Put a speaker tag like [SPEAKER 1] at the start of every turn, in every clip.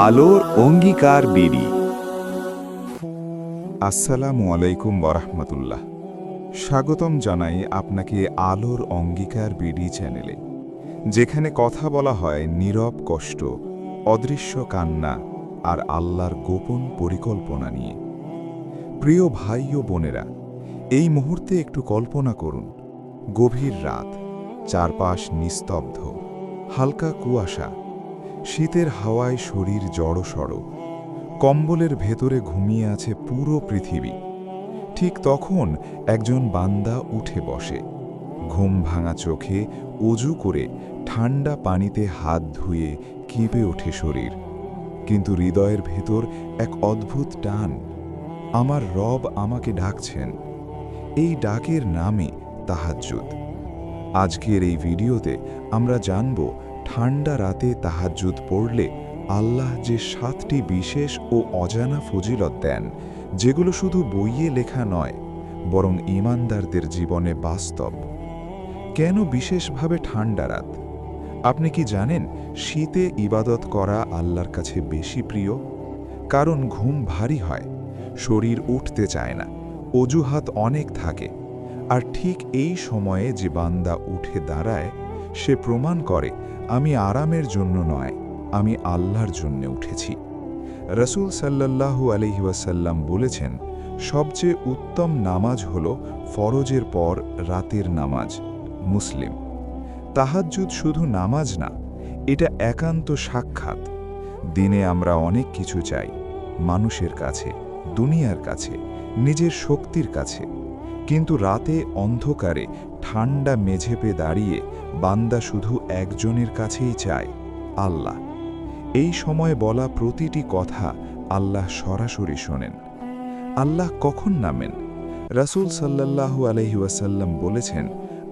[SPEAKER 1] আলোর অঙ্গীকার বিড়ি।
[SPEAKER 2] আসসালামু আলাইকুম ওয়ারাহমাতুল্লাহ। স্বাগতম জানাই আপনাকে আলোর অঙ্গীকার বিডি চ্যানেলে, যেখানে কথা বলা হয় নীরব কষ্ট, অদৃশ্য কান্না আর আল্লাহর গোপন পরিকল্পনা নিয়ে। প্রিয় ভাই ও বোনেরা, এই মুহূর্তে একটু কল্পনা করুন, গভীর রাত, চারপাশ নিস্তব্ধ, হালকা কুয়াশা, শীতের হাওয়ায় শরীর জড়সড়, কম্বলের ভেতরে ঘুমিয়ে আছে পুরো পৃথিবী। ঠিক তখন একজন বান্দা উঠে বসে, ঘুম ভাঙা চোখে অজু করে ঠান্ডা পানিতে হাত ধুয়ে কেঁপে ওঠে শরীর। কিন্তু হৃদয়ের ভেতর এক অদ্ভুত টান, আমার রব আমাকে ডাকছেন। এই ডাকের নামে তাহাজ্জুদ। আজকের এই ভিডিওতে আমরা জানব, ঠান্ডা রাতে তাহাজ্জুদ পড়লে আল্লাহ যে 7টি বিশেষ ও অজানা ফজিলত দেন, যেগুলো শুধু বইয়ে লেখা নয়, বরং ঈমানদারদের জীবনে বাস্তব। কেন বিশেষভাবে ঠান্ডা রাত? আপনি কি জানেন শীতে ইবাদত করা আল্লাহর কাছে বেশি প্রিয়? কারণ ঘুম ভারী হয়, শরীর উঠতে চায় না, অজুহাত অনেক থাকে। আর ঠিক এই সময়ে যে বান্দা উঠে দাঁড়ায়, সে প্রমাণ করে, আমি আরামের জন্য নয়, আমি আল্লাহর জন্য উঠেছি। রাসূল সাল্লাল্লাহু আলাইহি ওয়াসাল্লাম বলেছেন, সবচেয়ে উত্তম নামাজ হল ফরজের পর রাতের নামাজ। মুসলিম। তাহাজ্জুদ শুধু নামাজ না, এটা একান্ত সাক্ষাৎ। দিনে আমরা অনেক কিছু চাই, মানুষের কাছে, দুনিয়ার কাছে, নিজের শক্তির কাছে। কিন্তু রাতে অন্ধকারে ঠান্ডা মেঝেপে দাঁড়িয়ে বান্দা শুধু একজনের কাছেই চায়, আল্লাহ। এই সময় বলা প্রতিটি কথা আল্লাহ সরাসরি শোনেন। আল্লাহ কখন নামেন? রাসূল সাল্লাল্লাহু আলাইহি ওয়াসাল্লাম বলেছেন,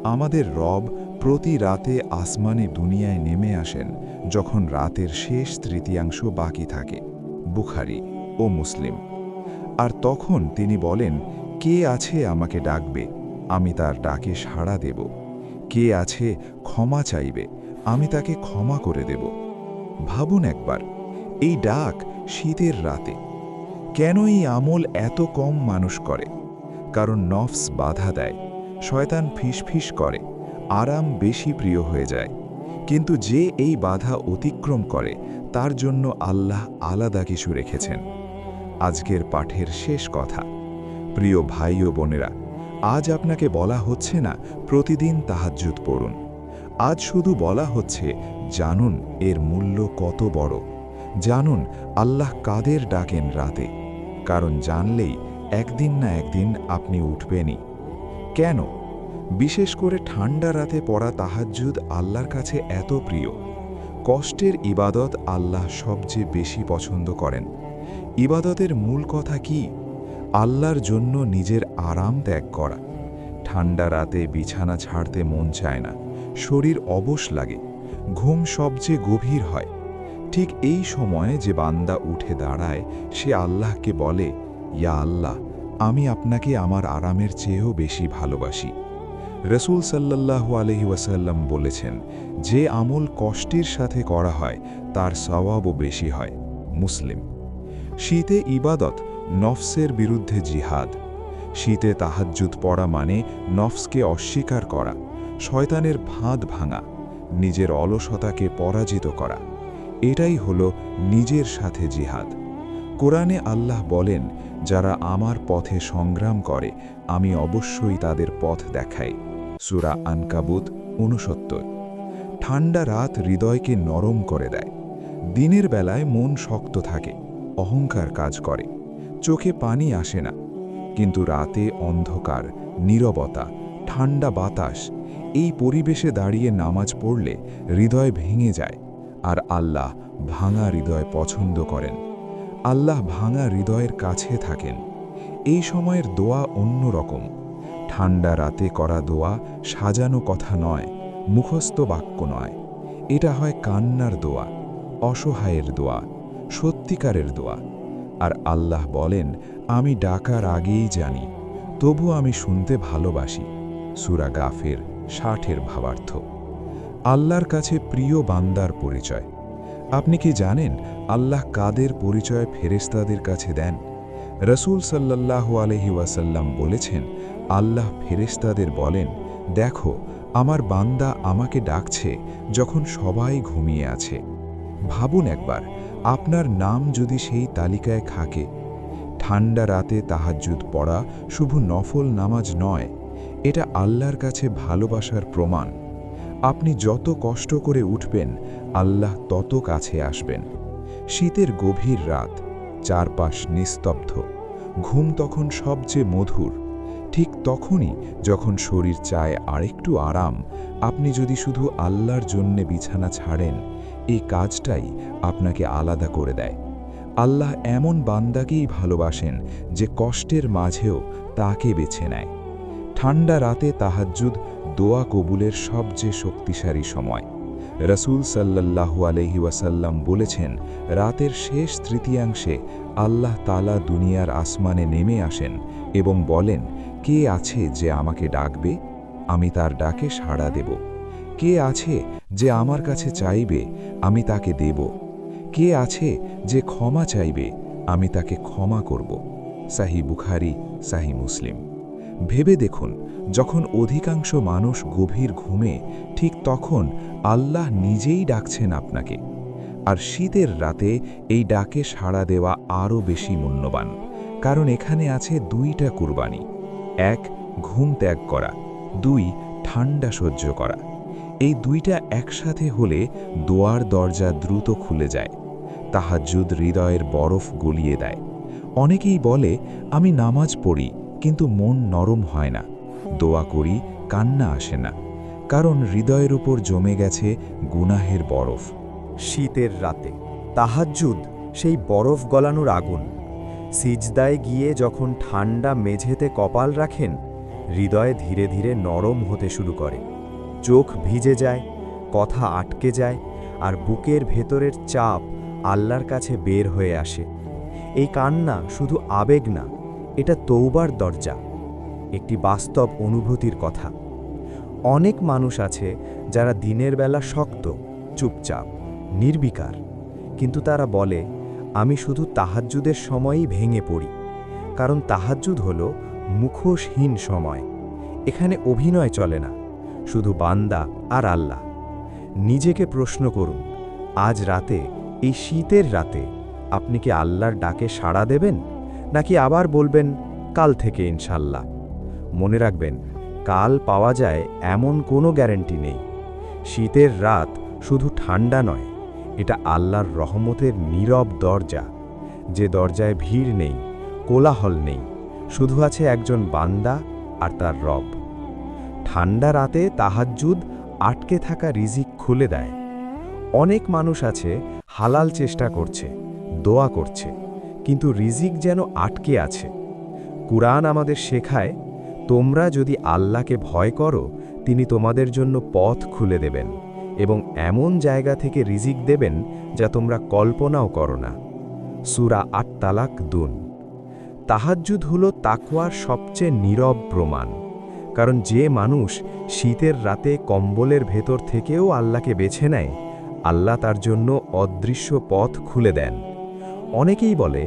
[SPEAKER 2] আমাদের রব প্রতি রাতে আসমানে দুনিয়ায় নেমে আসেন যখন রাতের শেষ তৃতীয়াংশ বাকি থাকে। বুখারী ও মুসলিম। আর তখন তিনি বলেন, কে আছে আমাকে ডাকবে, আমি তার ডাকে সাড়া দেব। কে আছে ক্ষমা চাইবে, আমি তাকে ক্ষমা করে দেব। ভাবুন একবার, এই ডাক শীতের রাতে। কেন এই আমল এত কম মানুষ করে? কারণ নফস বাধা দেয়, শয়তান ফিসফিস করে, আরাম বেশি প্রিয় হয়ে যায়। কিন্তু যে এই বাধা অতিক্রম করে, তার জন্য আল্লাহ আলাদা কিছু রেখেছেন। আজকের পাঠের শেষ কথা। প্রিয় ভাই ও বোনেরা, আজ আপনাকে বলা হচ্ছে না প্রতিদিন তাহাজ্জুদ পড়ুন। আজ শুধু বলা হচ্ছে, জানুন এর মূল্য কত বড়। জানুন আল্লাহ কাদের ডাকেন রাতে। কারণ জানলেই একদিন না একদিন আপনি উঠবেনই। কেন বিশেষ করে ঠান্ডা রাতে পড়া তাহাজ্জুদ আল্লাহর কাছে এত প্রিয়? কষ্টের ইবাদত আল্লাহ সবচেয়ে বেশি পছন্দ করেন। ইবাদতের মূল কথা কি? আল্লাহর জন্য নিজের আরাম ত্যাগ করা। ঠান্ডা রাতে বিছানা ছাড়তে মন চায় না, শরীর অবশ লাগে, ঘুম সবচেয়ে গভীর হয়। ঠিক এই সময়ে যে বান্দা উঠে দাঁড়ায়, সে আল্লাহকে বলে, ইয়া আল্লাহ, আমি আপনাকে আমার আরামের চেয়েও বেশি ভালোবাসি। রাসূল সাল্লাল্লাহু আলাইহি ওয়াসাল্লাম বলেছেন, যে আমল কষ্টের সাথে করা হয় তার সওয়াবও বেশি হয়। মুসলিম। শীতে ইবাদত নফসের বিরুদ্ধে জিহাদ। শীতে তাহাজ্জুদ পড়া মানে নফসকে অস্বীকার করা, শয়তানের ফাঁদ ভাঙা, নিজের অলসতাকে পরাজিত করা। এটাই হলো নিজের সাথে জিহাদ। কোরআনে আল্লাহ বলেন, যারা আমার পথে সংগ্রাম করে আমি অবশ্যই তাদের পথ দেখাই। সূরা আনকাবুত ৬৯। ঠান্ডা রাত হৃদয়কে নরম করে দেয়। দিনের বেলায় মন শক্ত থাকে, অহংকার কাজ করে, চোখে পানি আসে না। কিন্তু রাতে অন্ধকার, নীরবতা, ঠান্ডা বাতাস, এই পরিবেশে দাঁড়িয়ে নামাজ পড়লে হৃদয় ভেঙে যায়। আর আল্লাহ ভাঙা হৃদয় পছন্দ করেন। আল্লাহ ভাঙা হৃদয়ের কাছে থাকেন। এই সময়ের দোয়া অন্যরকম। ঠান্ডা রাতে করা দোয়া সাজানো কথা নয়, মুখস্থ বাক্য নয়। এটা হয় কান্নার দোয়া, অসহায়ের দোয়া, সত্যিকারের দোয়া। আর আল্লাহ বলেন, আমি ডাকার আগেই জানি, তবু আমি শুনতে ভালোবাসি। সূরা গাফির ৬০-এর ভাবার্থ। আল্লাহর কাছে প্রিয় বান্দার পরিচয়। আপনি কি জানেন আল্লাহ কাদের পরিচয় ফেরেশতাদের কাছে দেন? রসূল সাল্লাল্লাহু আলাইহি ওয়াসাল্লাম বলেছেন, আল্লাহ ফেরেশতাদের বলেন, দেখো আমার বান্দা আমাকে ডাকছে যখন সবাই ঘুমিয়ে আছে। ভাবুন একবার, আপনার নাম যদি সেই তালিকায় থাকে। ঠান্ডা রাতে তাহাজ্জুদ পড়া শুধু নফল নামাজ নয়, এটা আল্লাহর কাছে ভালোবাসার প্রমাণ। আপনি যত কষ্ট করে উঠবেন, আল্লাহ তত কাছে আসবেন। শীতের গভীর রাত, চারপাশ নিস্তব্ধ, ঘুম তখন সবচেয়ে মধুর। ঠিক তখনই যখন শরীর চায় আরেকটু আরাম, আপনি যদি শুধু আল্লাহর জন্যে বিছানা ছাড়েন, এই কাজটাই আপনাকে আলাদা করে দেয়। আল্লাহ এমন বান্দাকেই ভালোবাসেন যে কষ্টের মাঝেও তাকে বেছে নেয়। ঠান্ডা রাতে তাহাজ্জুদ দোয়া কবুলের সবচেয়ে শক্তিশালী সময়। রসূল সাল্লাল্লাহু আলাইহি ওয়াসাল্লাম বলেছেন, রাতের শেষ তৃতীয়াংশে আল্লাহ তাআলা দুনিয়ার আসমানে নেমে আসেন এবং বলেন, কে আছে যে আমাকে ডাকবে? আমি তার ডাকে সাড়া দেব। কে আছে যে আমার কাছে চাইবে? আমি তাকে দেব। কে আছে যে ক্ষমা চাইবে? আমি তাকে ক্ষমা করব। সাহি বুখারী, সাহি মুসলিম। ভেবে দেখুন, যখন অধিকাংশ মানুষ গভীর ঘুমে, ঠিক তখন আল্লাহ নিজেই ডাকছেন আপনাকে। আর শীতের রাতে এই ডাকে সাড়া দেওয়া আরও বেশি মূল্যবান, কারণ এখানে আছে দুইটা কুরবানি। এক, ঘুম ত্যাগ করা। দুই, ঠান্ডা সহ্য করা। এই দুইটা একসাথে হলে দোয়ার দরজা দ্রুত খুলে যায়। তাহাজ্জুদ হৃদয়ের বরফ গলিয়ে দেয়। অনেকেই বলে, আমি নামাজ পড়ি কিন্তু মন নরম হয় না, দোয়া করি কান্না আসে না, কারণ হৃদয়ের উপর জমে গেছে গুনাহের বরফ।
[SPEAKER 3] শীতের রাতে তাহাজ্জুদ সেই বরফ গলানোর আগুন। সিজদায় গিয়ে যখন ঠান্ডা মেঝেতে কপাল রাখেন, হৃদয়ে ধীরে ধীরে নরম হতে শুরু করে। চোখ ভিজে যায়, কথা আটকে যায়, আর বুকের ভেতরের চাপ আল্লাহর কাছে বের হয়ে আসে। এই কান্না শুধু আবেগ না, এটা তওবার দরজা, একটি বাস্তব অনুভূতির কথা। অনেক মানুষ আছে যারা দিনের বেলা শক্ত, চুপচাপ, নির্বিকার, কিন্তু তারা বলে, আমি শুধু তাহাজ্জুদের সময়ই ভেঙে পড়ি। কারণ তাহাজ্জুদ হলো মুখোশহীন সময়। এখানে অভিনয় চলে না, শুধু বান্দা আর আল্লাহ। নিজেকে প্রশ্ন করুন, আজ রাতে, এই শীতের রাতে আপনি কি আল্লাহর ডাকে সাড়া দেবেন, নাকি আবার বলবেন কাল থেকে ইনশাল্লাহ? মনে রাখবেন, কাল পাওয়া যায় এমন কোনো গ্যারান্টি নেই। শীতের রাত শুধু ঠান্ডা নয়, এটা আল্লাহর রহমতের নীরব দরজা, যে দরজায় ভিড় নেই, কোলাহল নেই, শুধু আছে একজন বান্দা আর তার রব। ঠান্ডা রাতে তাহাজ্জুদ আটকে থাকা রিজিক খুলে দেয়। অনেক মানুষ আছে হালাল চেষ্টা করছে, দোয়া করছে, কিন্তু রিজিক যেন আটকে আছে। কুরআন আমাদের শেখায়, তোমরা যদি আল্লাহকে ভয় করো, তিনি তোমাদের জন্য পথ খুলে দেবেন এবং এমন জায়গা থেকে রিজিক দেবেন যা তোমরা কল্পনাও করো না। সূরা আত-তালাক 2। তাহাজ্জুদ হলো তাকওয়ার সবচেয়ে নীরব প্রমাণ, কারণ যে মানুষ শীতের রাতে কম্বলের ভেতর থেকেও আল্লাহকে বেছে নেয়, আল্লাহ তার জন্য অদৃশ্য পথ খুলে দেন। অনেকেই বলে,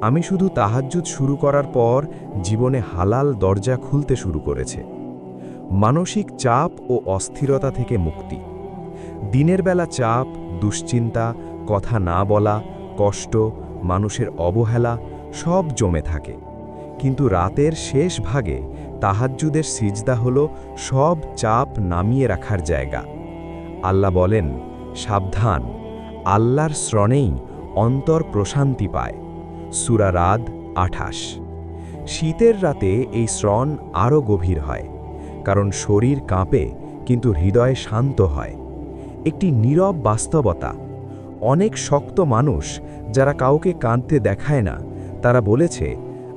[SPEAKER 3] আমি শুধু তাহাজ্জুদ শুরু করার পর জীবনে হালাল দরজা খুলতে শুরু করেছে। মানসিক চাপ ও অস্থিরতা থেকে মুক্তি। দিনের বেলা চাপ, দুশ্চিন্তা, কথা না বলা, কষ্ট, মানুষের অবহেলা সব জমে থাকে। কিন্তু রাতের শেষ ভাগে তাহাজ্জুদের সিজদা হলো সব চাপ নামিয়ে রাখার জায়গা। আল্লাহ বলেন, সাবধান, আল্লাহর শ্রণেই অন্তর প্রশান্তি পায়। সূরা রাদ 28। শীতের রাতে এই শ্রণ আরও গভীর হয়, কারণ শরীর কাঁপে কিন্তু হৃদয় শান্ত হয়। একটি নীরব বাস্তবতা। অনেক শক্ত মানুষ যারা কাউকে কাঁদতে দেখায় না, তারা বলেছে,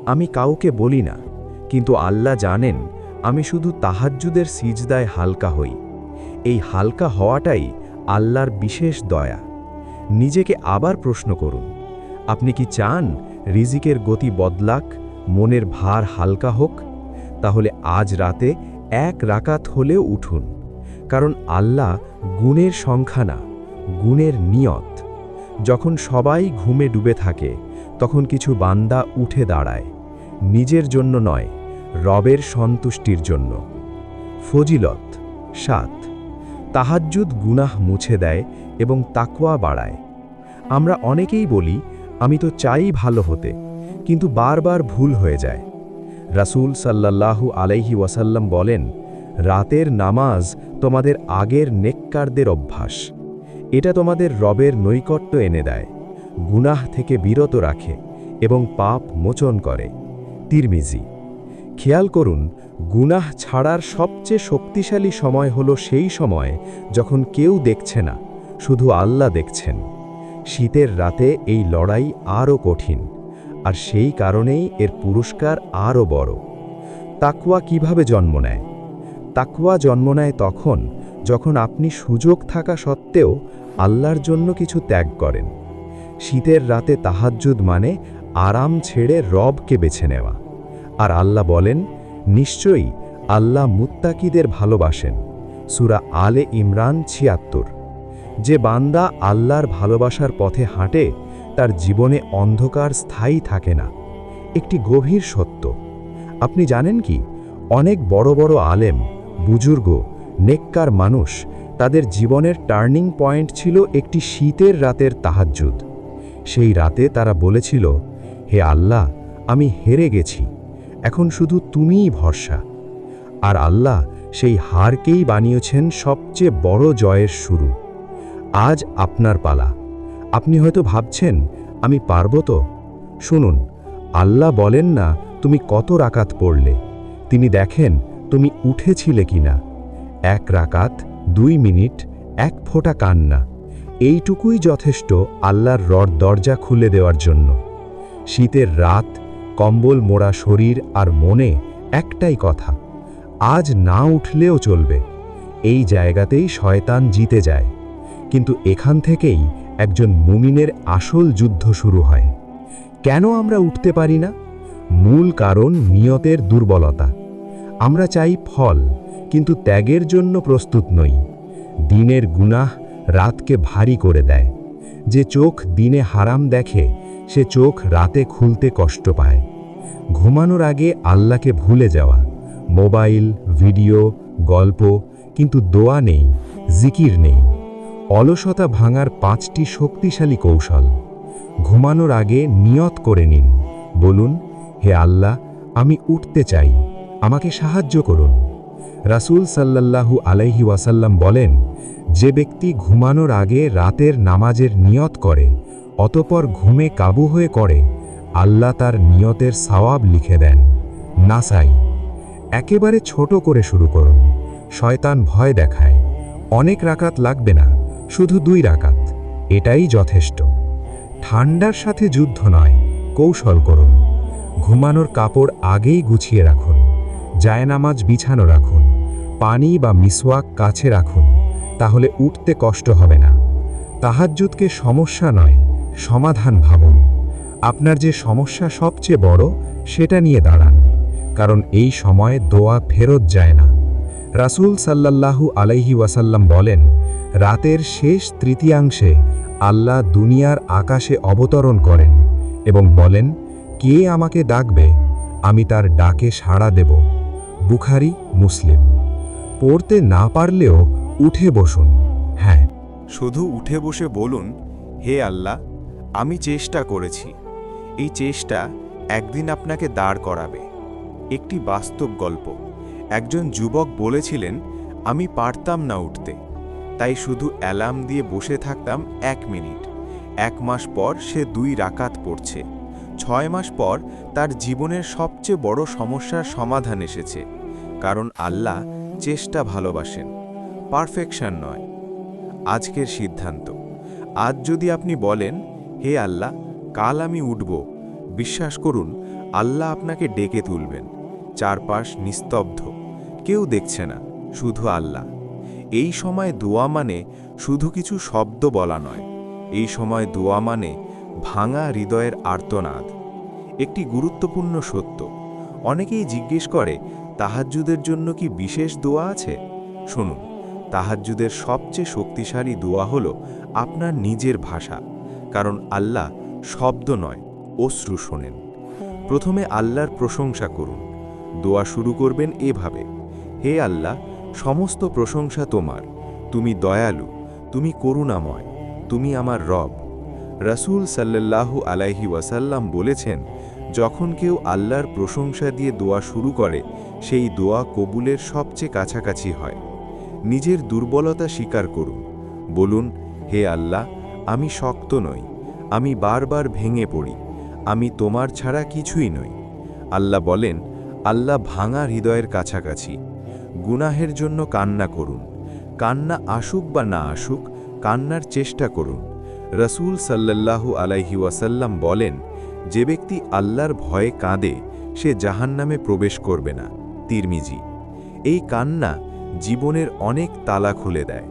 [SPEAKER 3] আমি কাউকে বলি না, কিন্তু আল্লাহ জানেন আমি শুধু তাহাজ্জুদের সিজদায় হালকা হই। এই হালকা হওয়াটাই আল্লাহর বিশেষ দয়া। নিজেকে আবার প্রশ্ন করুন, আপনি কি চান রিজিকের গতি বদলাক, মনের ভার হালকা হোক? তাহলে আজ রাতে এক রাকাত হলেও উঠুন, কারণ আল্লাহ গুণের সংখ্যা না, গুণের নিয়ত। যখন সবাই ঘুমে ডুবে থাকে তখন কিছু বান্দা উঠে দাঁড়ায়, নিজের জন্য নয়, রবের সন্তুষ্টির জন্য। ফজিলত ৭। তাহাজ্জুদ গুনাহ মুছে দেয় এবং তাকওয়া বাড়ায়। আমরা অনেকেই বলি, আমি তো চাই ভালো হতে, কিন্তু বারবার ভুল হয়ে যায়। রাসূল সাল্লাল্লাহু আলাইহি ওয়াসাল্লাম বলেন, রাতের নামাজ তোমাদের আগের নেককারদের অভ্যাস। এটা তোমাদের রবের নৈকট্য এনে দেয়, গুনাহ থেকে বিরত রাখে এবং পাপ মোচন করে। তিরমিজি। খেয়াল করুন, গুনাহ ছাড়ার সবচেয়ে শক্তিশালী সময় হলো সেই সময় যখন কেউ দেখছে না, শুধু আল্লাহ দেখছেন। শীতের রাতে এই লড়াই আরও কঠিন, আর সেই কারণেই এর পুরস্কার আরও বড়। তাকওয়া কিভাবে জন্ম নেয়? তাকওয়া জন্ম নেয় তখন যখন আপনি সুযোগ থাকা সত্ত্বেও আল্লাহর জন্য কিছু ত্যাগ করেন। শীতের রাতে তাহাজ্জুদ মানে আরাম ছেড়ে রবকে বেছে নেওয়া। আর আল্লাহ বলেন, নিশ্চয়ই আল্লাহ মুত্তাকিদের ভালোবাসেন। সূরা আলে ইমরান ৭৬। যে বান্দা আল্লাহর ভালোবাসার পথে হাঁটে তার জীবনে অন্ধকার স্থায়ী থাকে না। একটি গভীর সত্য, আপনি জানেন কি, অনেক বড় বড় আলেম, বুজুর্গ, নেককার মানুষ, তাদের জীবনের টার্নিং পয়েন্ট ছিল একটি শীতের রাতের তাহাজ্জুদ। সেই রাতে তারা বলেছিল, হে আল্লাহ, আমি হেরে গেছি, এখন শুধু তুমিই ভরসা। আর আল্লাহ সেই হারকেই বানিয়েছেন সবচেয়ে বড় জয়ের শুরু। আজ আপনার পালা। আপনি হয়তো ভাবছেন, আমি পারবো তো? শুনুন, আল্লাহ বলেন না তুমি কত রাকাত পড়লে, তিনি দেখেন তুমি উঠেছিলে কিনা। ১ রাকাত, ২ মিনিট, ১ ফোঁটা কান্না, এইটুকুই যথেষ্ট আল্লাহর দরজা খুলে দেওয়ার জন্য। শীতের রাত, কম্বল মোড়া শরীর আর মনে একটাই কথা, আজ না উঠলেও চলবে। এই জায়গাতেই শয়তান জিতে যায়। কিন্তু এখান থেকেই একজন মুমিনের আসল যুদ্ধ শুরু হয়। কেন আমরা উঠতে পারি না? মূল কারণ নিয়তের দুর্বলতা। আমরা চাই ফল, কিন্তু ত্যাগের জন্য প্রস্তুত নই। দিনের গুনাহ রাতকে ভারী করে দেয়। যে চোখ দিনে হারাম দেখে, সে চোখ রাতে খুলতে কষ্ট পায়। ঘুমানোর আগে আল্লাহকে ভুলে যাওয়া, মোবাইল, ভিডিও, গল্প, কিন্তু দোয়া নেই, জিকির নেই। অলসতা ভাঙার ৫টি শক্তিশালী কৌশল। ঘুমানোর আগে নিয়ত করে নিন, বলুন, হে আল্লাহ, আমি উঠতে চাই, আমাকে সাহায্য করুন। রাসূল সাল্লাল্লাহু আলাইহি ওয়াসাল্লাম বলেন, যে ব্যক্তি ঘুমানোর আগে রাতের নামাজের নিয়ত করে, অতঃপর ঘুমে কাবু হয়ে করে, আল্লাহ তার নিয়তের সওয়াব লিখে দেন। নাসাই। একেবারে ছোট করে শুরু করুন। শয়তান ভয় দেখায়, অনেক রাকাত লাগবে না, শুধু ২ রাকাত, এটাই যথেষ্ট। ঠান্ডার সাথে যুদ্ধ নয়, কৌশল করুন। ঘুমানোর কাপড় আগেই গুছিয়ে রাখুন, জায়নামাজ বিছানো রাখুন, পানি বা মিসওয়াক কাছে রাখুন, তাহলে উঠতে কষ্ট হবে না। তাহাজ্জুদকে সমস্যা নয়, সমাধান ভাবুন। আপনার যে সমস্যা সবচেয়ে বড়, সেটা নিয়ে দাঁড়ান, কারণ এই সময় দোয়া ফেরত যায় না। রাসূল সাল্লাল্লাহু আলাইহি ওয়াসাল্লাম বলেন, রাতের শেষ তৃতীয়াংশে আল্লাহ দুনিয়ার আকাশে অবতরণ করেন এবং বলেন, কে আমাকে ডাকবে, আমি তার ডাকে সাড়া দেব। বুখারী, মুসলিম। পড়তে না পারলেও উঠে বসুন। হ্যাঁ,
[SPEAKER 2] শুধু উঠে বসে বলুন, হে আল্লাহ, আমি চেষ্টা করেছি। এই চেষ্টা একদিন আপনাকে দাঁড় করাবে। একটি বাস্তব গল্প। একজন যুবক বলেছিলেন, আমি পারতাম না উঠতে, তাই শুধু অ্যালার্ম দিয়ে বসে থাকতাম ১ মিনিট। ১ মাস পর সে ২ রাকাত পড়ছে। ৬ মাস পর তার জীবনের সবচেয়ে বড় সমস্যার সমাধান এসেছে। কারণ আল্লাহ চেষ্টা ভালোবাসেন, পারফেকশন নয়। আজকের সিদ্ধান্ত। আজ যদি আপনি বলেন, হে আল্লাহ, কাল আমি উঠব, বিশ্বাস করুন আল্লাহ আপনাকে ডেকে তুলবেন। চারপাশ নিস্তব্ধ, কেউ দেখছে না, শুধু আল্লাহ। এই সময় দোয়া মানে শুধু কিছু শব্দ বলা নয়, এই সময় দোয়া মানে ভাঙা হৃদয়ের আর্তনাদ। একটি গুরুত্বপূর্ণ সত্য, অনেকেই জিজ্ঞেস করে, তাহাজ্জুদের জন্য কি বিশেষ দোয়া আছে? শুনুন, তাহাজ্জুদের সবচেয়ে শক্তিশালী দোয়া হলো আপনার নিজের ভাষা,
[SPEAKER 3] কারণ আল্লাহ শব্দ নয়, অশ্রু শোনেন। প্রথমে আল্লাহর প্রশংসা করুন। দোয়া শুরু করবেন এভাবে: হে আল্লাহ, সমস্ত প্রশংসা তোমার, তুমি দয়ালু, তুমি করুণাময়, তুমি আমার রব। রাসূল সাল্লাল্লাহু আলাইহি ওয়াসাল্লাম বলেছেন, যখন কেউ আল্লাহর প্রশংসা দিয়ে দোয়া শুরু করে, সেই দোয়া কবুলের সবচেয়ে কাছাকাছি হয়। নিজের দুর্বলতা স্বীকার করুন। বলুন, হে আল্লাহ, আমি শক্ত নই, আমি বারবার ভেঙে পড়ি, আমি তোমার ছাড়া কিছুই নই। আল্লাহ বলেন, আল্লাহ ভাঙা হৃদয়ের কাছাকাছি। গুনাহের জন্য কান্না করুন। কান্না আসুক বা না আসুক, কান্নার চেষ্টা করুন। রাসূল সাল্লাল্লাহু আলাইহি ওয়াসাল্লাম বলেন, যে ব্যক্তি আল্লাহর ভয়ে কাঁদে সে জাহান্নামে প্রবেশ করবে না। তিরমিজি। এই কান্না জীবনের অনেক তালা খুলে দেয়।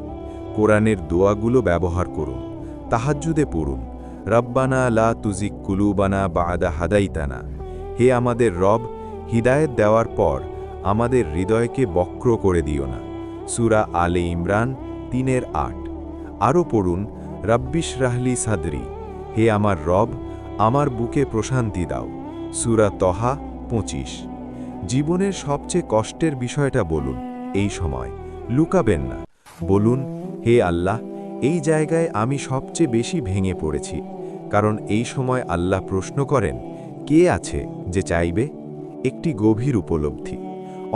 [SPEAKER 3] কোরআনের দোয়াগুলো ব্যবহার করুন। তাহাজ্জুদে পড়ুন, রব্বানা লা তুজিগ কুলুবানা বা'দা হাদাইতানা। হে আমাদের রব, হিদায়েত দেওয়ার পর আমাদের হৃদয়কে বক্র করে দিও না। সূরা আলে ইমরান 3:8। আরও পড়ুন, রাব্বিশ রাহলি সাদরি। হে আমার রব, আমার বুকে প্রশান্তি দাও। সূরা তহা 25। জীবনের সবচেয়ে কষ্টের বিষয়টা বলুন এই সময়, লুকাবেন না। বলুন, হে আল্লাহ, এই জায়গায় আমি সবচেয়ে বেশি ভেঙে পড়েছি। কারণ এই সময় আল্লাহ প্রশ্ন করেন, কে আছে যে চাইবে? একটি গভীর উপলব্ধি।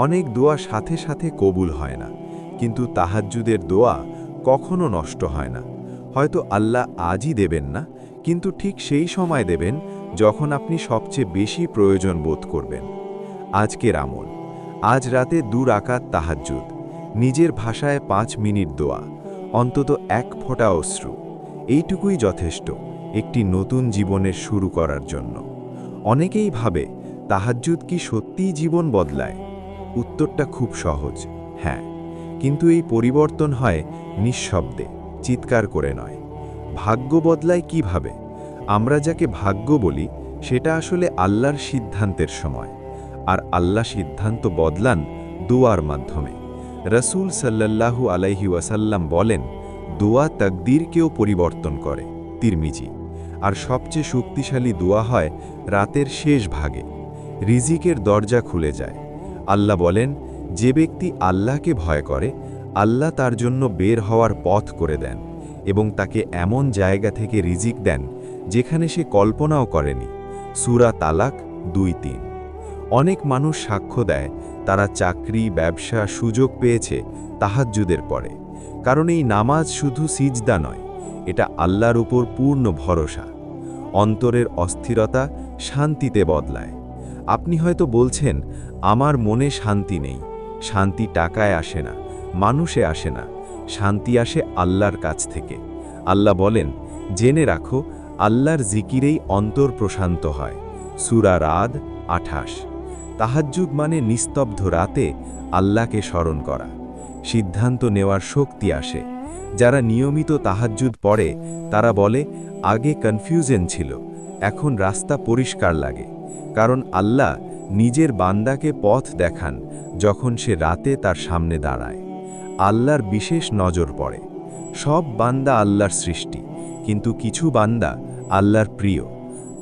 [SPEAKER 3] অনেক দোয়া সাথে সাথে কবুল হয় না, কিন্তু তাহাজ্জুদের দোয়া কখনো নষ্ট হয় না। হয়তো আল্লাহ আজই দেবেন না, কিন্তু ঠিক সেই সময় দেবেন যখন আপনি সবচেয়ে বেশি প্রয়োজন বোধ করবেন। আজকের আমল: আজ রাতে 2 রাকাত তাহাজ্জুদ, নিজের ভাষায় 5 মিনিট দোয়া, অন্তত 1 ফোঁটা অশ্রু। এইটুকুই যথেষ্ট একটি নতুন জীবনের শুরু করার জন্য। অনেকেই ভাবে, তাহাজ্জুদ কি সত্যিই জীবন বদলায়? উত্তরটা খুব সহজ, হ্যাঁ। কিন্তু এই পরিবর্তন হয় নিঃশব্দে, চিৎকার করে নয়। ভাগ্য বদলায় কিভাবে? আমরা যাকে ভাগ্য বলি সেটা আসলে আল্লাহর সিদ্ধান্তের সময়, আর আল্লাহ সিদ্ধান্ত বদলান দোয়ার মাধ্যমে। রাসূল সাল্লাল্লাহু আলাইহি ওয়াসাল্লাম বলেন, দোয়া তাকদীরকেও পরিবর্তন করে। তিরমিজি। আর সবচেয়ে শক্তিশালী দোয়া হয় রাতের শেষ ভাগে। রিজিকের দরজা খুলে যায়। আল্লাহ বলেন, যে ব্যক্তি আল্লাহকে ভয় করে, আল্লাহ তার জন্য বের হওয়ার পথ করে দেন এবং তাকে এমন জায়গা থেকে রিজিক দেন যেখানে সে কল্পনাও করেনি। সূরা তালাক 2:3। অনেক মানুষ সাক্ষ্য দেয় তারা চাকরি, ব্যবসা, সুযোগ পেয়েছে তাহাজ্জুদের পরে। কারণ এই নামাজ শুধু সিজদা নয়, এটা আল্লাহর উপর পূর্ণ ভরসা। অন্তরের অস্থিরতা শান্তিতে বদলায়। আপনি হয়তো বলছেন, আমার মনে শান্তি নেই। শান্তি টাকায় আসে না, মানুষে আসে না, শান্তি আসে আল্লাহর কাছ থেকে। আল্লাহ বলেন, জেনে রাখো, আল্লাহর জিকিরেই অন্তর প্রশান্ত হয়। সূরা রাদ 28। তাহাজ্জুদ মানে নিস্তব্ধ রাতে আল্লাহকে স্মরণ করা। সিদ্ধান্ত নেওয়ার শক্তি আসে। যারা নিয়মিত তাহাজ্জুদ পড়ে তারা বলে, আগে কনফিউশন ছিল, এখন রাস্তা পরিষ্কার লাগে। কারণ আল্লাহ নিজের বান্দাকে পথ দেখান যখন সে রাতে তার সামনে দাঁড়ায়। আল্লাহর বিশেষ নজর পড়ে। সব বান্দা আল্লাহর সৃষ্টি, কিন্তু কিছু বান্দা আল্লাহর প্রিয়।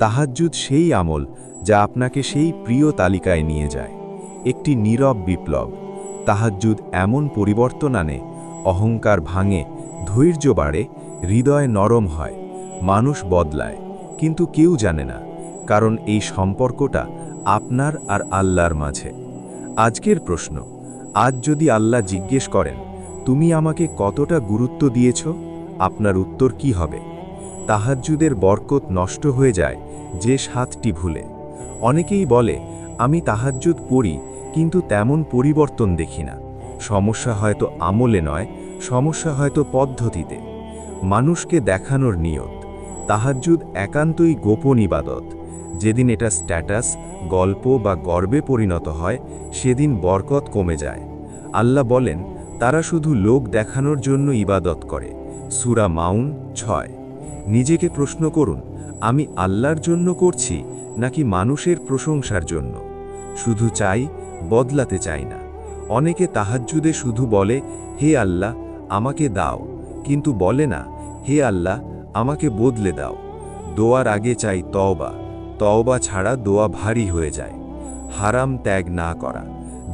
[SPEAKER 3] তাহাজ্জুদ সেই আমল যা আপনাকে সেই প্রিয় তালিকায় নিয়ে যায়। একটি নীরব বিপ্লব। তাহাজ্জুদ এমন পরিবর্তন আনে, অহংকার ভাঙে, ধৈর্য বাড়ে, হৃদয় নরম হয়, মানুষ বদলায়। কিন্তু কেউ জানে না, কারণ এই সম্পর্কটা আপনার আর আল্লাহর মাঝে। আজকের প্রশ্ন: আজ যদি আল্লাহ জিজ্ঞেস করেন, তুমি আমাকে কতটা গুরুত্ব দিয়েছ, আপনার উত্তর কি হবে? তাহাজ্জুদের বরকত নষ্ট হয়ে যায় যে 7টি ভুলে। অনেকেই বলে, আমি তাহাজ্জুদ পড়ি কিন্তু তেমন পরিবর্তন দেখি না। সমস্যা হয়তো আমলে নয়, সমস্যা হয়তো পদ্ধতিতে। মানুষকে দেখানোর নিয়ত। তাহাজ্জুদ একান্তই গোপন ইবাদত। যেদিন এটা স্ট্যাটাস, গল্প বা গর্বে পরিণত হয়, সেদিন বরকত কমে যায়। আল্লাহ বলেন, তারা শুধু লোক দেখানোর জন্য ইবাদত করে। সূরা মাউন 6। নিজেকে প্রশ্ন করুন, আমি আল্লাহর জন্য করছি নাকি মানুষের প্রশংসার জন্য? শুধু চাই, বদলাতে চাই না। অনেকে তাহাজ্জুদে শুধু বলে, হে আল্লাহ, আমাকে দাও, কিন্তু বলে না, হে আল্লাহ, আমাকে বদলে দাও। দোয়ার আগে চাই তওবা, তওবা ছাড়া দোয়া ভারী হয়ে যায়। হারাম ত্যাগ না করা,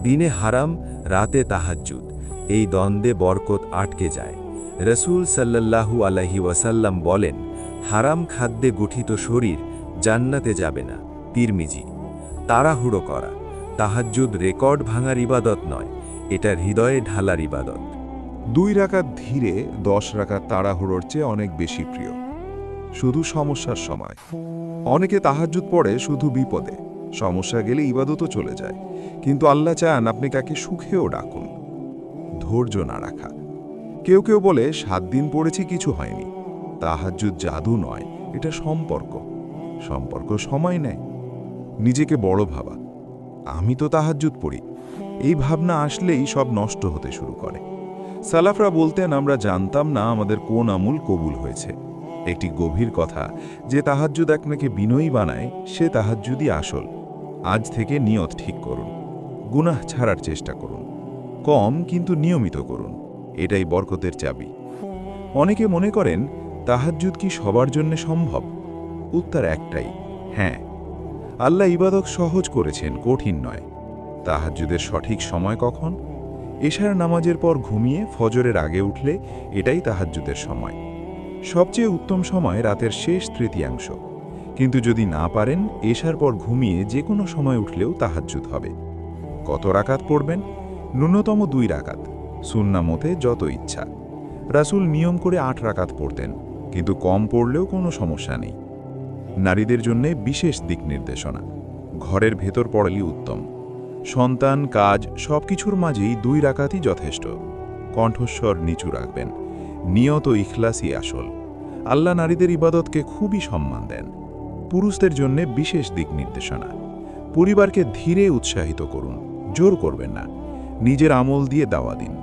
[SPEAKER 3] দিনে হারাম, রাতে তাহাজ্জুদ, এই দ্বন্দ্বে বরকত আটকে যায়। রসুল সাল্লাল্লাহু আলাইহি ওয়াসাল্লাম বলেন, হারাম খাদ্যে গঠিত শরীর জান্নাতে যাবে না। তিরমিজি। তাড়াহুড়ো করা, তাহাজ্জুদ রেকর্ড ভাঙার ইবাদত নয়, এটা হৃদয়ে ঢালার ইবাদত।
[SPEAKER 2] 2 রাকাত ধীরে 10 রাকাত তাড়াহুড়োর চেয়ে অনেক বেশি প্রিয়। শুধু সমস্যার সময় অনেকে তাহাজ্জুদ পড়ে শুধু বিপদে, সমস্যা গেলে ইবাদতও চলে যায়। কিন্তু আল্লাহ চান আপনি তাকে সুখেও ডাকুন। ধৈর্য না রাখা, কেউ কেউ বলে 7 দিন পড়েছি কিছু হয়নি। তাহাজ্জুদ জাদু নয়, এটা সম্পর্ক। সম্পর্ক সময় নেয়। নিজেকে বড় ভাবা, আমি তো তাহাজ্জুদ পড়ি, এই ভাবনা আসলেই সব নষ্ট হতে শুরু করে। সালাফরা বলতেন, আমরা জানতাম না আমাদের কোন আমল কবুল হয়েছে। একটি গভীর কথা, যে তাহাজ্জুদ আপনাকে বিনয়ী বানায় সে তাহাজ্জুদই আসল। আজ থেকে নিয়ত ঠিক করুন, গুনাহ ছাড়ার চেষ্টা করুন, কম কিন্তু নিয়মিত করুন, এটাই বরকতের চাবি। অনেকে মনে করেন তাহাজ্জুদ কি সবার জন্য সম্ভব? উত্তর একটাই, হ্যাঁ। আল্লাহ ইবাদত সহজ করেছেন, কঠিন নয়। তাহাজ্জুদের সঠিক সময় কখন? এশার নামাজের পর ঘুমিয়ে ফজরের আগে উঠলে এটাই তাহাজ্জুদের সময়। সবচেয়ে উত্তম সময় রাতের শেষ তৃতীয়াংশ। কিন্তু যদি না পারেন, এশার পর ঘুমিয়ে যে কোনো সময় উঠলেও তাহাজ্জুদ হবে। কত রাকাত পড়বেন? ন্যূনতম 2 রাকাত, সুন্নাহ মতে যত ইচ্ছা। রাসূল নিয়ম করে 8 রাকাত পড়তেন, কিন্তু কম পড়লেও কোনো সমস্যা নেই। নারীদের জন্য বিশেষ দিক নির্দেশনা, ঘরের ভেতর পড়ালি উত্তম। সন্তান, কাজ সবকিছুর মাঝেই 2 রাকাতই যথেষ্ট। কণ্ঠস্বর নিচু রাখবেন, নিয়ত ও ইখলাসই আসল। আল্লাহ নারীদের ইবাদতকে খুবই সম্মান দেন। পুরুষদের জন্য বিশেষ দিক নির্দেশনা, পরিবারকে ধীরে উৎসাহিত করুন, জোর করবেন না। নিজের আমল দিয়ে দাওয়া দিন।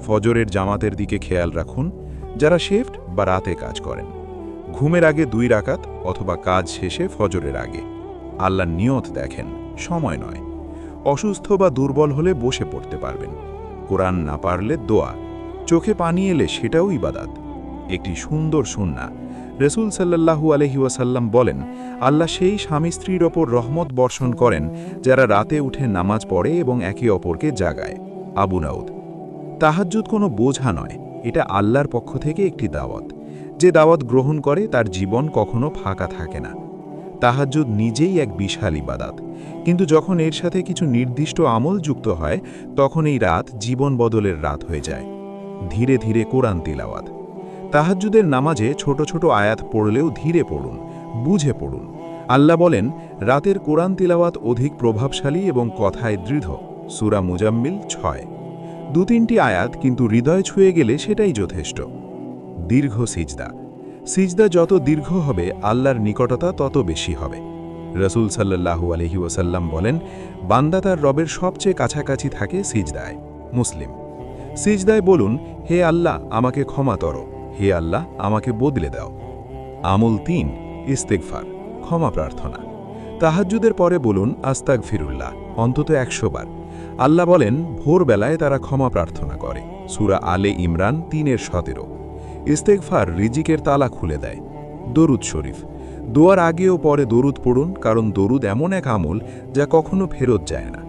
[SPEAKER 2] ফজরের জামাতের দিকে খেয়াল রাখুন, যারা শিফট বা রাতে কাজ করেন। ঘুমের আগে 2 রাকাত অথবা কাজ শেষে ফজরের আগে। আল্লাহর নিয়ত দেখেন, সময় নয়। অসুস্থ বা দুর্বল হলে বসে পড়তে পারবেন। কোরআন না পারলে দোয়া, চোখে পানি এলে সেটাও ইবাদত। একটি সুন্দর সুন্নাহ, রসুল সাল্লাল্লাহু আলাইহি ওয়াসাল্লাম বলেন, আল্লাহ সেই স্বামী স্ত্রীর ওপর রহমত বর্ষণ করেন যারা রাতে উঠে নামাজ পড়ে এবং একে অপরকে জাগায়। আবু দাউদ। তাহাজ্জুদ কোনো বোঝা নয়, এটা আল্লাহর পক্ষ থেকে একটি দাওয়াত। যে দাওয়াত গ্রহণ করে তার জীবন কখনো ফাঁকা থাকে না। তাহাজ্জুদ নিজেই এক বিশাল ইবাদত, কিন্তু যখন এর সাথে কিছু নির্দিষ্ট আমল যুক্ত হয় তখন এই রাত জীবন বদলের রাত হয়ে যায়। ধীরে ধীরে কোরআন তিলাওয়াত। তাহাজ্জুদের নামাজে ছোট ছোট আয়াত পড়লেও ধীরে পড়ুন, বুঝে পড়ুন। আল্লাহ বলেন, রাতের কোরআন তিলাওয়াত অধিক প্রভাবশালী এবং কথায় দৃঢ়। সূরা মুজাম্মিল 6। 2-3টি আয়াত কিন্তু হৃদয় ছুঁয়ে গেলে সেটাই যথেষ্ট। দীর্ঘ সিজদা। সিজদা যত দীর্ঘ হবে আল্লাহর নিকটতা তত বেশি হবে। রসুল সাল্লাল্লাহু আলাইহি ওয়াসাল্লাম বলেন, বান্দা তার রবের সবচেয়ে কাছাকাছি থাকে সিজদায়। মুসলিম। সিজদায় বলুন, হে আল্লাহ আমাকে ক্ষমা করো, হে আল্লাহ আমাকে বদলে দাও। আমল 3, ইস্তেগফার, ক্ষমা প্রার্থনা। তাহাজ্জুদের পরে বলুন আস্তাগফিরুল্লাহ, অন্তত 100 বার। আল্লাহ বলেন, ভোরবেলায় তারা ক্ষমা প্রার্থনা করে। সূরা আলে ইমরান 3:17। ইস্তেগফার রিজিকের তালা খুলে দেয়। দরুদ শরীফ। দোয়ার আগে ও পরে দরুদ পড়ুন, কারণ দরুদ এমন এক আমল যা কখনো ফেরত যায় না।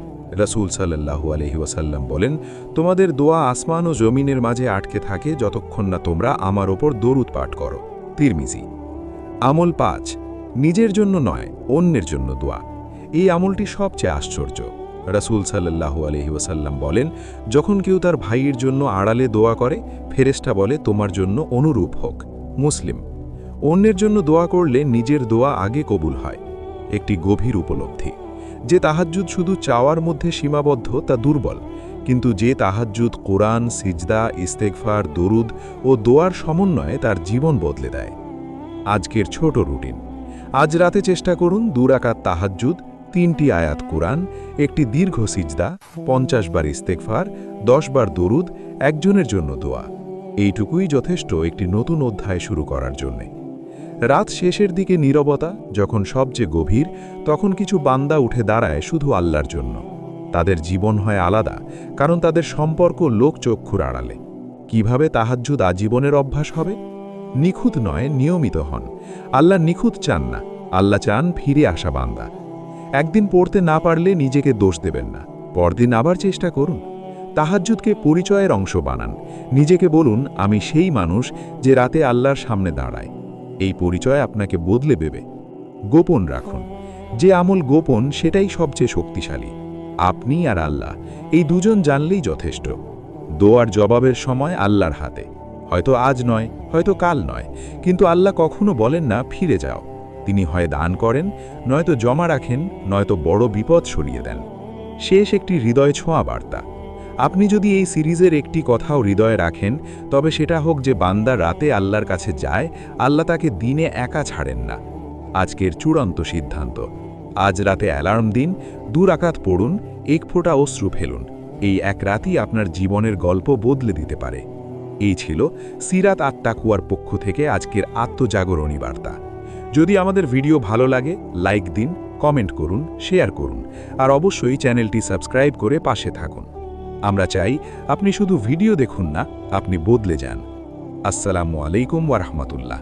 [SPEAKER 2] রাসূল সাল্লাল্লাহু আলাইহি ওয়াসাল্লাম বলেন, তোমাদের দোয়া আসমান ও জমিনের মাঝে আটকে থাকে যতক্ষণ না তোমরা আমার ওপর দরুদ পাঠ করো। তিরমিজি। আমল 5, নিজের জন্য নয় অন্যের জন্য দোয়া। এই আমলটি সবচেয়ে আশ্চর্য। রাসূল সাল্লাল্লাহু আলাইহি ওয়াসাল্লাম বলেন, যখন কেউ তার ভাইয়ের জন্য আড়ালে দোয়া করে, ফেরেশতা বলে তোমার জন্য অনুরূপ হোক। মুসলিম। অন্যের জন্য দোয়া করলে নিজের দোয়া আগে কবুল হয়। একটি গভীর উপলব্ধি। যে তাহাজ্জুদ শুধু চাওয়ার মধ্যে সীমাবদ্ধ তা দুর্বল, কিন্তু যে তাহাজ্জুদ কোরআন, সিজদা, ইস্তেগফার, দরুদ ও দোয়ার সমন্বয়ে তার জীবন বদলে দেয়। আজকের ছোট রুটিন। আজ রাতে চেষ্টা করুন 2 রাকাত তাহাজ্জুদ, 3টি আয়াত কোরআন, একটি দীর্ঘ সিজদা, 50 বার ইস্তেগফার, 10 বার দরুদ, একজনের জন্য দোয়া। এইটুকুই যথেষ্ট একটি নতুন অধ্যায় শুরু করার জন্যে। রাত শেষের দিকে নীরবতা যখন সবচেয়ে গভীর, তখন কিছু বান্দা উঠে দাঁড়ায় শুধু আল্লাহর জন্য। তাদের জীবন হয় আলাদা, কারণ তাদের সম্পর্ক লোকচক্ষুর আড়ালে। কিভাবে তাহাজ্জুদ আজীবনের অভ্যাস হবে?
[SPEAKER 4] নিখুঁত নয়, নিয়মিত হন। আল্লাহ নিখুঁত চান না, আল্লাহ চান ফিরে আসা বান্দা। একদিন পড়তে না পারলে নিজেকে দোষ দেবেন না, পরদিন আবার চেষ্টা করুন। তাহাজ্জুদকে পরিচয়ের অংশ বানান। নিজেকে বলুন, আমি সেই মানুষ যে রাতে আল্লাহর সামনে দাঁড়ায়। এই পরিচয় আপনাকে বদলে দেবে। গোপন রাখুন। যে আমল গোপন সেটাই সবচেয়ে শক্তিশালী। আপনি আর আল্লাহ এই দুজন জানলেই যথেষ্ট। দোয়ার জবাবের সময় আল্লাহর হাতে। হয়তো আজ নয়, হয়তো কাল নয়, কিন্তু আল্লাহ কখনো বলেন না ফিরে যাও। তিনি হয় দান করেন, নয়তো জমা রাখেন, নয়তো বড় বিপদ সরিয়ে দেন। শেষ একটি হৃদয় ছোঁয়া বার্তা। আপনি যদি এই সিরিজের একটি কথাও হৃদয়ে রাখেন, তবে সেটা হোক যে বান্দা রাতে আল্লাহর কাছে যায়, আল্লাহ তাকে দিনে একা ছাড়েন না। আজকের চূড়ান্ত সিদ্ধান্ত, আজ রাতে অ্যালার্ম দিন, 2 রাকাত পড়ুন, 1 ফোঁটা অশ্রু ফেলুন। এই এক রাতই আপনার জীবনের গল্প বদলে দিতে পারে। এই ছিল সিরাত আত-তাকওয়ার পক্ষ থেকে আজকের আত্মজাগরণী বার্তা। যদি আমাদের ভিডিও ভালো লাগে, লাইক দিন, কমেন্ট করুন, শেয়ার করুন, আর অবশ্যই চ্যানেলটি সাবস্ক্রাইব করে পাশে থাকুন। আমরা চাই আপনি শুধু ভিডিও দেখুন না, আপনি বদলে যান। আসসালামু আলাইকুম ওয়া রাহমাতুল্লাহ।